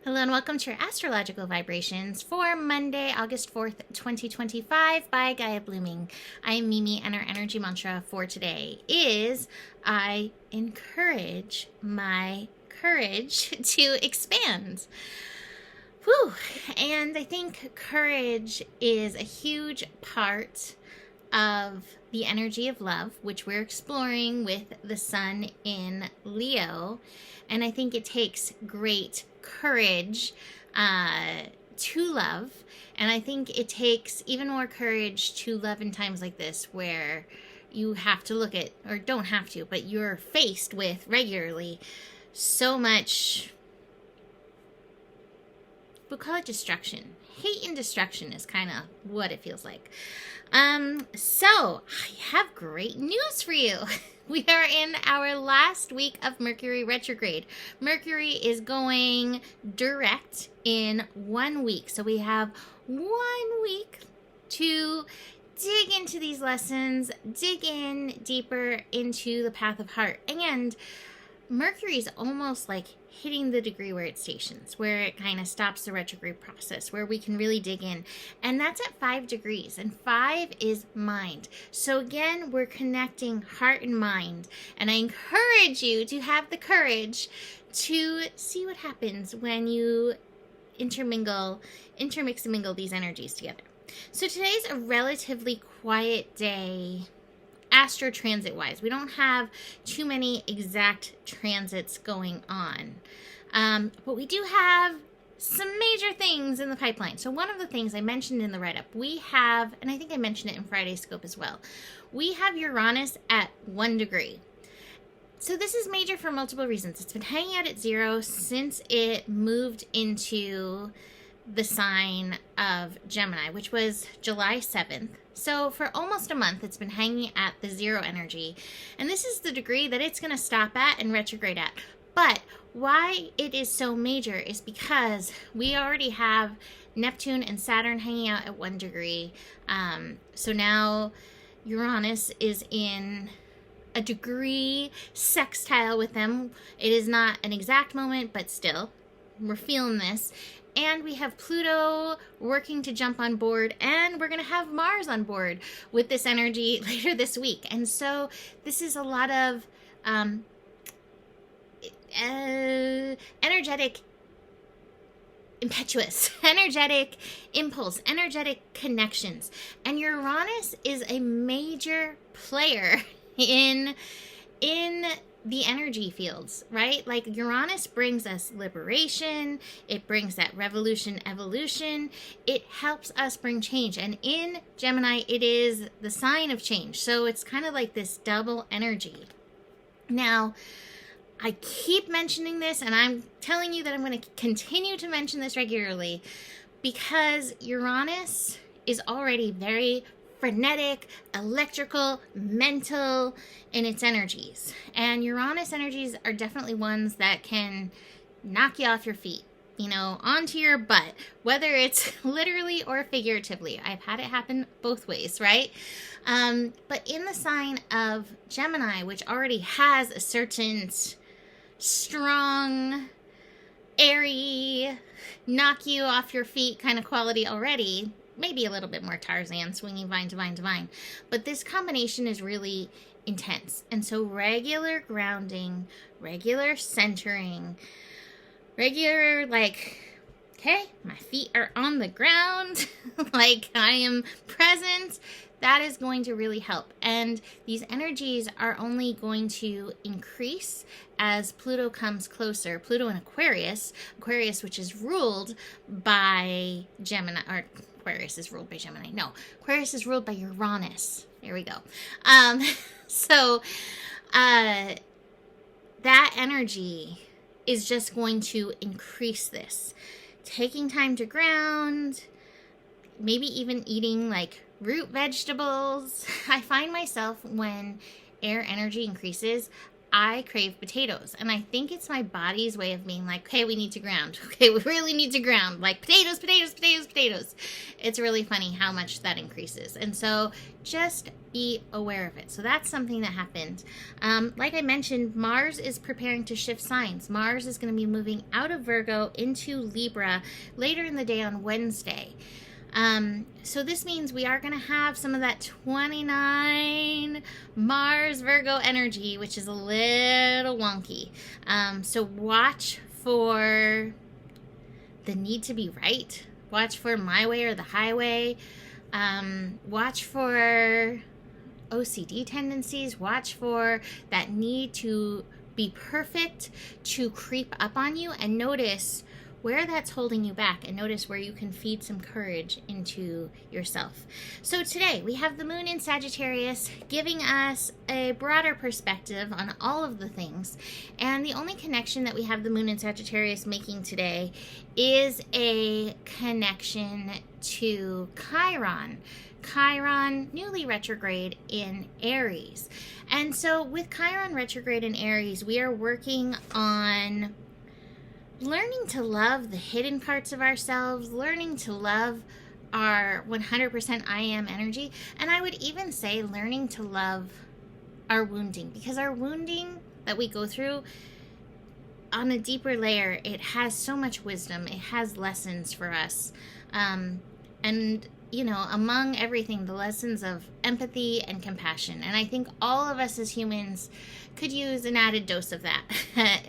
Hello and welcome to your astrological vibrations for Monday, August 4th, 2025 by Gaia Blooming. I'm Mimi and our energy mantra for today is I encourage my courage to expand. Whew. And I think courage is a huge part of the energy of love, which we're exploring with the sun in Leo. And I think it takes great courage to love. And I think it takes even more courage to love in times like this where you have to look at, or don't have to, but you're faced with regularly so much, we'll call it destruction. Hate and destruction is kind of what it feels like. So I have great news for you. We are in our last week of Mercury retrograde. Mercury is going direct in 1 week. So we have 1 week to dig into these lessons, dig in deeper into the path of heart. And Mercury is almost like hitting the degree where it stations, where it kind of stops the retrograde process, where we can really dig in. And that's at 5 degrees, and 5 is mind. So again, we're connecting heart and mind. And I encourage you to have the courage to see what happens when you intermix and mingle these energies together. So today's a relatively quiet day, astro transit wise. We don't have too many exact transits going on, but we do have some major things in the pipeline. So one of the things I mentioned in the write-up, we have, and I think I mentioned it in Friday's scope as well, we have Uranus at 1 degree. So this is major for multiple reasons. It's been hanging out at 0 since it moved into the sign of Gemini, which was July 7th. So for almost a month, it's been hanging at the 0 energy. And this is the degree that it's going to stop at and retrograde at. But why it is so major is because we already have Neptune and Saturn hanging out at 1 degree. So now Uranus is in a degree sextile with them. It is not an exact moment, but still, we're feeling this. And we have Pluto working to jump on board, and we're going to have Mars on board with this energy later this week. And so this is a lot of energetic, impetuous, energetic impulse, energetic connections. And Uranus is a major player in the energy fields, right? Like Uranus brings us liberation. It brings that revolution, evolution. It helps us bring change. And in Gemini, it is the sign of change. So it's kind of like this double energy. Now, I keep mentioning this, and I'm telling you that I'm going to continue to mention this regularly because Uranus is already very frenetic, electrical, mental in its energies. And Uranus energies are definitely ones that can knock you off your feet, onto your butt, whether it's literally or figuratively. I've had it happen both ways, right? But in the sign of Gemini, which already has a certain strong, airy, knock you off your feet kind of quality already, maybe a little bit more Tarzan, swinging vine to vine to vine. But this combination is really intense. And so regular grounding, regular centering, regular okay, my feet are on the ground, like I am present, that is going to really help. And these energies are only going to increase as Pluto comes closer. Pluto in Aquarius, which is ruled by Gemini, or Aquarius is ruled by Gemini. No, Aquarius is ruled by Uranus. There we go. So that energy is just going to increase this. Taking time to ground, maybe even eating root vegetables. I find myself when air energy increases, I crave potatoes. And I think it's my body's way of being like, okay, we need to ground. Okay, we really need to ground. Like potatoes, potatoes, potatoes, potatoes. It's really funny how much that increases. And so just be aware of it. So that's something that happened. Like I mentioned, Mars is preparing to shift signs. Mars is going to be moving out of Virgo into Libra later in the day on Wednesday. So this means we are going to have some of that 29 Mars Virgo energy, which is a little wonky. So watch for the need to be right. Watch for my way or the highway. Watch for OCD tendencies. Watch for that need to be perfect to creep up on you, and notice where that's holding you back, and notice where you can feed some courage into yourself. So today we have the moon in Sagittarius giving us a broader perspective on all of the things, and the only connection that we have the moon in Sagittarius making today is a connection to Chiron. Chiron, newly retrograde in Aries. And so with Chiron retrograde in Aries, we are working on learning to love the hidden parts of ourselves, learning to love our 100% I am energy, and I would even say learning to love our wounding, because our wounding that we go through on a deeper layer, it has so much wisdom, it has lessons for us, and you know, among everything, the lessons of empathy and compassion. And I think all of us as humans could use an added dose of that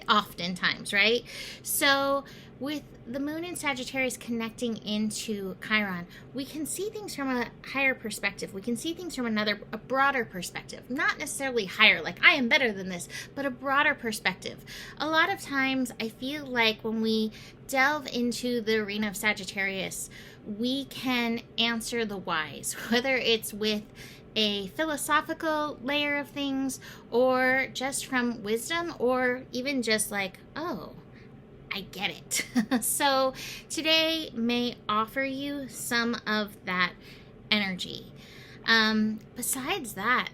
oftentimes, right? So with the moon in Sagittarius connecting into Chiron, we can see things from a higher perspective. We can see things from a broader perspective. Not necessarily higher, like I am better than this, but a broader perspective. A lot of times I feel like when we delve into the arena of Sagittarius, we can answer the whys, whether it's with a philosophical layer of things, or just from wisdom, or even just like, oh, I get it. So today may offer you some of that energy. Besides that,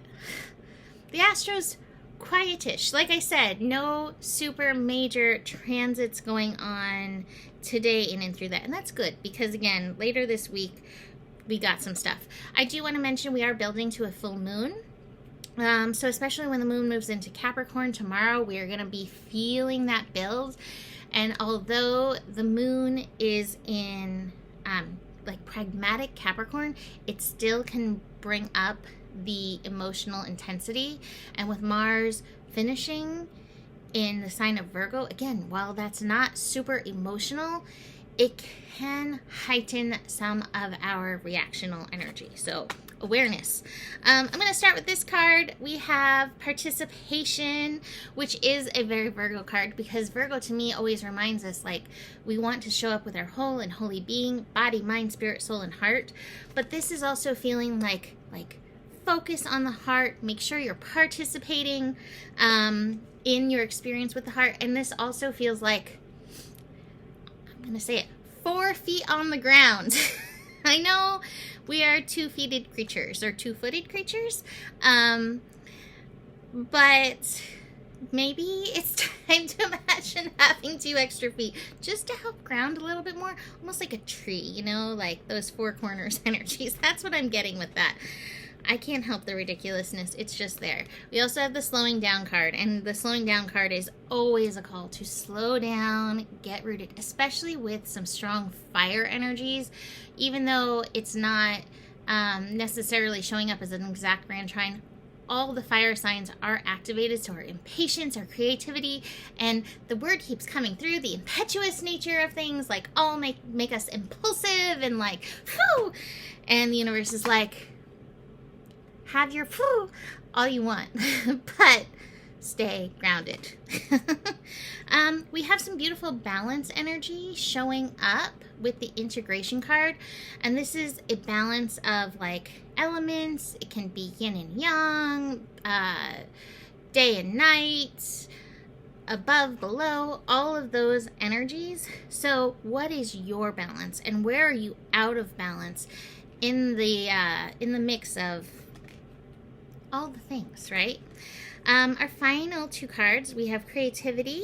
the Astro's quietish. Like I said, no super major transits going on today in and through that. And that's good, because again, later this week, we got some stuff. I do want to mention we are building to a full moon. So especially when the moon moves into Capricorn tomorrow, we are going to be feeling that build. And although the moon is in like pragmatic Capricorn, it still can bring up the emotional intensity. And with Mars finishing in the sign of Virgo, again, while that's not super emotional, it can heighten some of our reactional energy. So awareness. I'm going to start with this card. We have participation, which is a very Virgo card, because Virgo to me always reminds us like we want to show up with our whole and holy being, body, mind, spirit, soul, and heart. But this is also feeling like focus on the heart. Make sure you're participating in your experience with the heart. And this also feels like, I'm going to say it, 4 feet on the ground. I know we are two-footed creatures, but maybe it's time to imagine having 2 extra feet just to help ground a little bit more, almost like a tree, you know, like those 4 corners energies. That's what I'm getting with that. I can't help the ridiculousness. It's just there. We also have the slowing down card, and the slowing down card is always a call to slow down, get rooted, especially with some strong fire energies. Even though it's not necessarily showing up as an exact grand trine, all the fire signs are activated, so our impatience, our creativity, and the word keeps coming through, the impetuous nature of things, like all make us impulsive and like, whew! And the universe is like, have your poo all you want, but stay grounded. We have some beautiful balance energy showing up with the integration card, and this is a balance of like elements. It can be yin and yang, day and night, above, below, all of those energies. So what is your balance, and where are you out of balance in the mix of all the things, right? Our final two cards, we have creativity.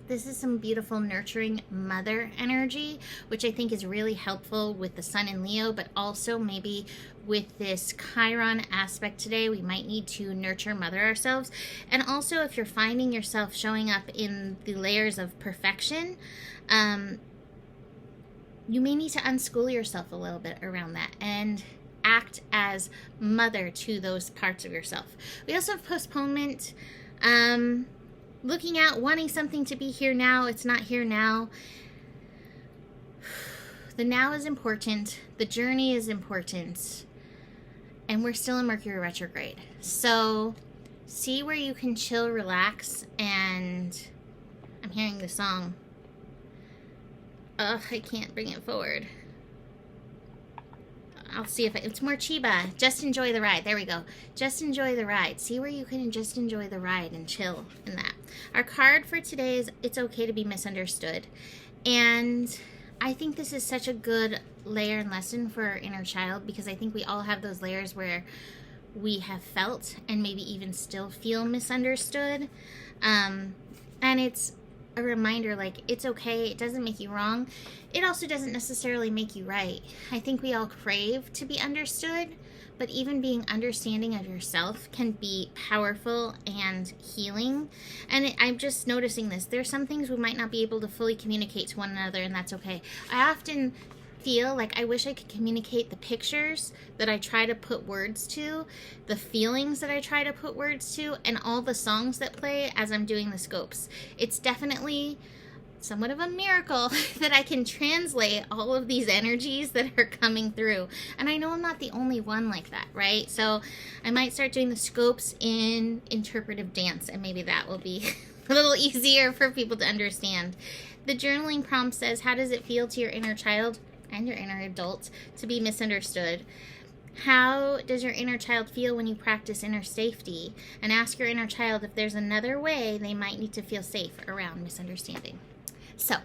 This is some beautiful nurturing mother energy, which I think is really helpful with the sun in Leo, but also maybe with this Chiron aspect today, we might need to nurture mother ourselves. And also if you're finding yourself showing up in the layers of perfection, you may need to unschool yourself a little bit around that and act as mother to those parts of yourself. We also have postponement, looking out, wanting something to be here now. It's not here now. The now is important. The journey is important. And we're still in Mercury retrograde. So see where you can chill, relax, and I'm hearing the song. Ugh, I can't bring it forward. I'll see if it's more Chiba. Just enjoy the ride. There we go. Just enjoy the ride. See where you can just enjoy the ride and chill in that. Our card for today is it's okay to be misunderstood. And I think this is such a good layer and lesson for our inner child, because I think we all have those layers where we have felt and maybe even still feel misunderstood. And it's a reminder, like, it's okay. It doesn't make you wrong. It also doesn't necessarily make you right. I think we all crave to be understood, but even being understanding of yourself can be powerful and healing. And I'm just noticing this. There's some things we might not be able to fully communicate to one another, and that's okay. I often feel like I wish I could communicate the pictures that I try to put words to, the feelings that I try to put words to, and all the songs that play as I'm doing the scopes. It's definitely somewhat of a miracle that I can translate all of these energies that are coming through. And I know I'm not the only one like that, right? So I might start doing the scopes in interpretive dance, and maybe that will be a little easier for people to understand. The journaling prompt says, how does it feel to your inner child and your inner adult to be misunderstood? How does your inner child feel when you practice inner safety? And ask your inner child if there's another way they might need to feel safe around misunderstanding. So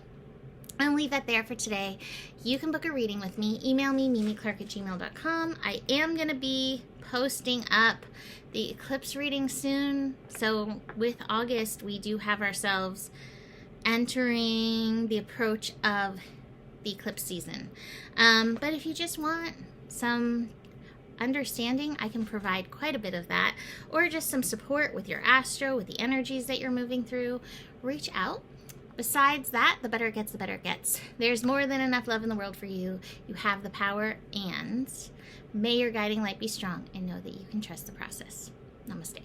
I'll leave that there for today. You can book a reading with me. Email me, mimiclark@gmail.com. I am going to be posting up the eclipse reading soon. So with August, we do have ourselves entering the approach of the eclipse season. But if you just want some understanding, I can provide quite a bit of that, or just some support with your astro, with the energies that you're moving through. Reach out. Besides that, the better it gets, the better it gets. There's more than enough love in the world for you. You have the power, and may your guiding light be strong, and know that you can trust the process. Namaste.